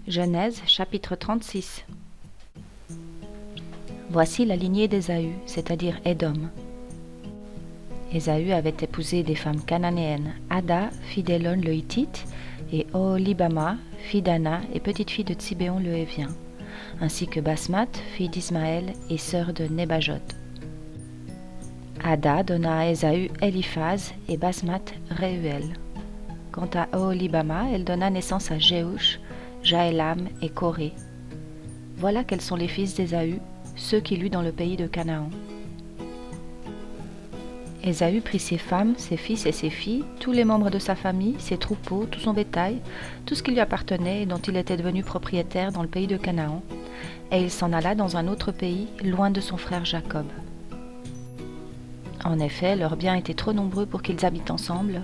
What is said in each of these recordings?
Genèse chapitre 36. Voici la lignée d'Ésaü, c'est-à-dire Édom. Ésaü avait épousé des femmes cananéennes, Ada, fille d'Élon le Hittite, et Oholibama, fille d'Ana et petite-fille de Tsibéon le Hévien, ainsi que Basmat, fille d'Ismaël et sœur de Nébajot. Ada donna à Ésaü Éliphaz et Basmat Réuel. Quant à Oholibama, elle donna naissance à Jéhush, Jaélam et Coré. Voilà quels sont les fils d'Ésaü, ceux qu'il eut dans le pays de Canaan. Ésaü prit ses femmes, ses fils et ses filles, tous les membres de sa famille, ses troupeaux, tout son bétail, tout ce qui lui appartenait et dont il était devenu propriétaire dans le pays de Canaan, et il s'en alla dans un autre pays, loin de son frère Jacob. En effet, leurs biens étaient trop nombreux pour qu'ils habitent ensemble,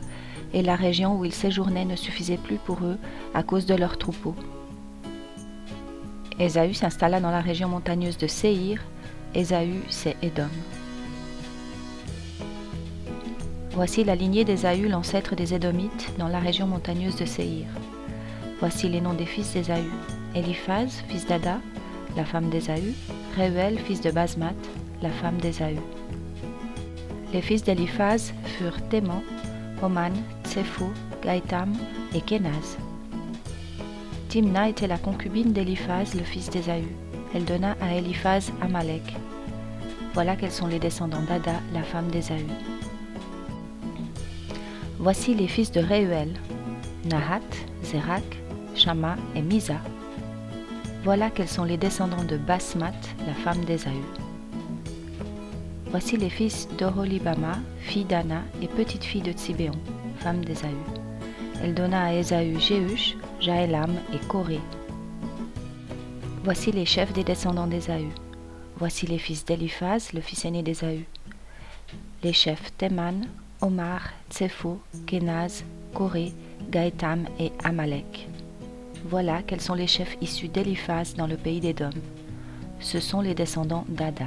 et la région où ils séjournaient ne suffisait plus pour eux à cause de leurs troupeaux. Ésaü s'installa dans la région montagneuse de Séhir. Ésaü, c'est Édom. Voici la lignée d'Ésaü, l'ancêtre des Édomites, dans la région montagneuse de Séhir. Voici les noms des fils d'Ésaü: Éliphaz, fils d'Ada, la femme d'Ésaü; Réuel, fils de Basmat, la femme d'Ésaü. Les fils d'Éliphaz furent Théman, Oman, Tsépho, Gaïtam et Kénaz. Timna était la concubine d'Éliphaz, le fils d'Ésaü. Elle donna à Éliphaz Amalek. Voilà quels sont les descendants d'Ada, la femme d'Ésaü. Voici les fils de Réuel: Nahat, Zérak, Shama et Misa. Voilà quels sont les descendants de Basmat, la femme d'Ésaü. Voici les fils d'Oholibama, fille d'Ana et petite-fille de Tsibéon, femme d'Ésaü. Elle donna à Ésaü Jéhush, Jaélam et Coré. Voici les chefs des descendants d'Ésaü. Voici les fils d'Éliphaz, le fils aîné d'Ésaü. Les chefs Théman, Omar, Tsépho, Kénaz, Coré, Gaïtam et Amalek. Voilà quels sont les chefs issus d'Éliphaz dans le pays d'Édom. Ce sont les descendants d'Ada.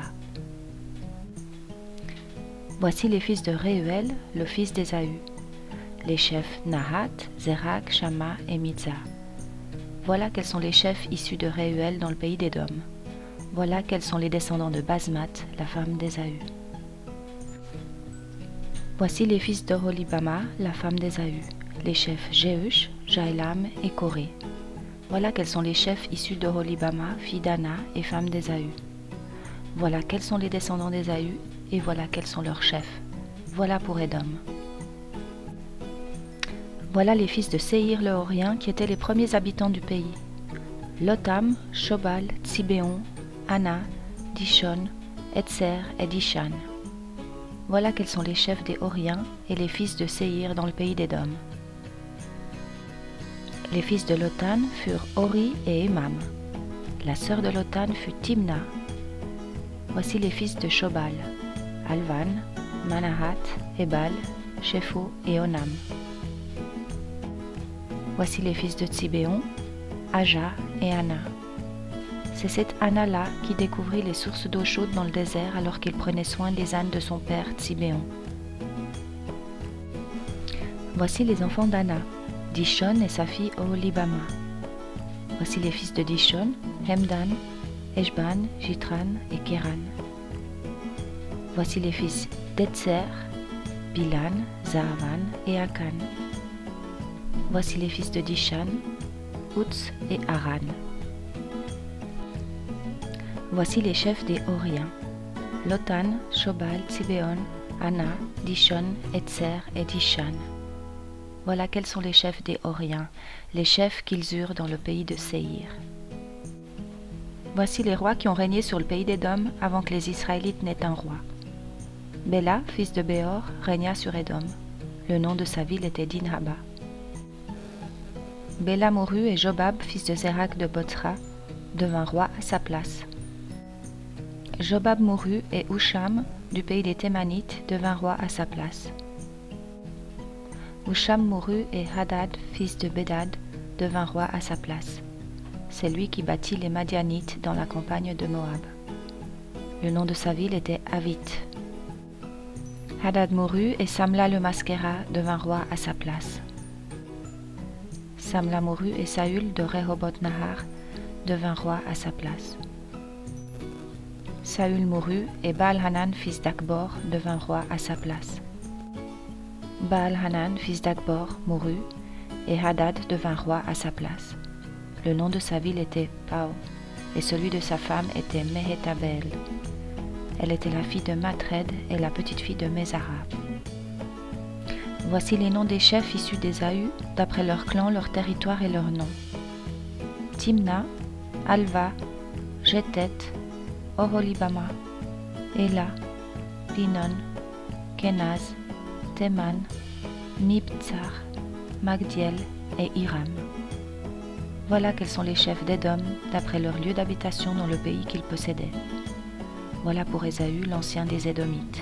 Voici les fils de Réuel, le fils d'Ésaü. Les chefs Nahat, Zérak, Shama et Mizza. Voilà quels sont les chefs issus de Réuel dans le pays d'Édom. Voilà quels sont les descendants de Basmat, la femme d'Ésaü. Voici les fils d'Oholibama, la femme d'Ésaü. Les chefs Jéhush, Jaélam et Coré. Voilà quels sont les chefs issus d'Oholibama, fille d'Ana et femme d'Ésaü. Voilà quels sont les descendants d'Ésaü, et voilà quels sont leurs chefs. Voilà pour Édom. Voilà les fils de Séhir le Horien qui étaient les premiers habitants du pays: Lotam, Shobal, Tsibéon, Ana, Dishon, Etzer et Dishan. Voilà quels sont les chefs des Horiens et les fils de Séhir dans le pays d'Édom. Les fils de Lotan furent Hori et Emam. La sœur de Lotan fut Timna. Voici les fils de Shobal: Alvan, Manahat, Ebal, Shepho et Onam. Voici les fils de Tsibéon, Aja et Ana. C'est cette Ana-là qui découvrit les sources d'eau chaude dans le désert alors qu'il prenait soin des ânes de son père Tsibéon. Voici les enfants d'Ana, Dishon et sa fille Oholibama. Voici les fils de Dishon, Hemdan, Eshban, Jitran et Kéran. Voici les fils d'Etzer, Bilan, Zaavan et Akan. Voici les fils de Dishan, Utz et Aran. Voici les chefs des Horiens: Lotan, Shobal, Tsibéon, Ana, Dishon, Etzer et Dishan. Voilà quels sont les chefs des Horiens, les chefs qu'ils eurent dans le pays de Séhir. Voici les rois qui ont régné sur le pays d'Édom avant que les Israélites n'aient un roi. Béla, fils de Béor, régna sur Édom. Le nom de sa ville était Dinhaba. Béla mourut et Jobab, fils de Zérak de Botsra, devint roi à sa place. Jobab mourut et Husham, du pays des Thémanites, devint roi à sa place. Husham mourut et Hadad, fils de Bédad, devint roi à sa place. C'est lui qui bâtit les Madianites dans la campagne de Moab. Le nom de sa ville était Avit. Hadad mourut et Samla le Maskéra devint roi à sa place. Samla mourut et Saül de Rehoboth Nahar devint roi à sa place. Saül mourut et Baal-Hanan, fils d'Akbor, devint roi à sa place. Baal-Hanan, fils d'Akbor, mourut et Hadad devint roi à sa place. Le nom de sa ville était Pau et celui de sa femme était Mehétabel. Elle était la fille de Matred et la petite-fille de Mézarab. Voici les noms des chefs issus d'Ésaü, d'après leurs clans, leur territoire et leurs noms. Timna, Alva, Jétet, Oholibama, Éla, Pinon, Kenaz, Théman, Mibtsar, Magdiel et Hiram. Voilà quels sont les chefs d'Édom, d'après leur lieu d'habitation dans le pays qu'ils possédaient. Voilà pour Ésaü, l'ancien des Édomites.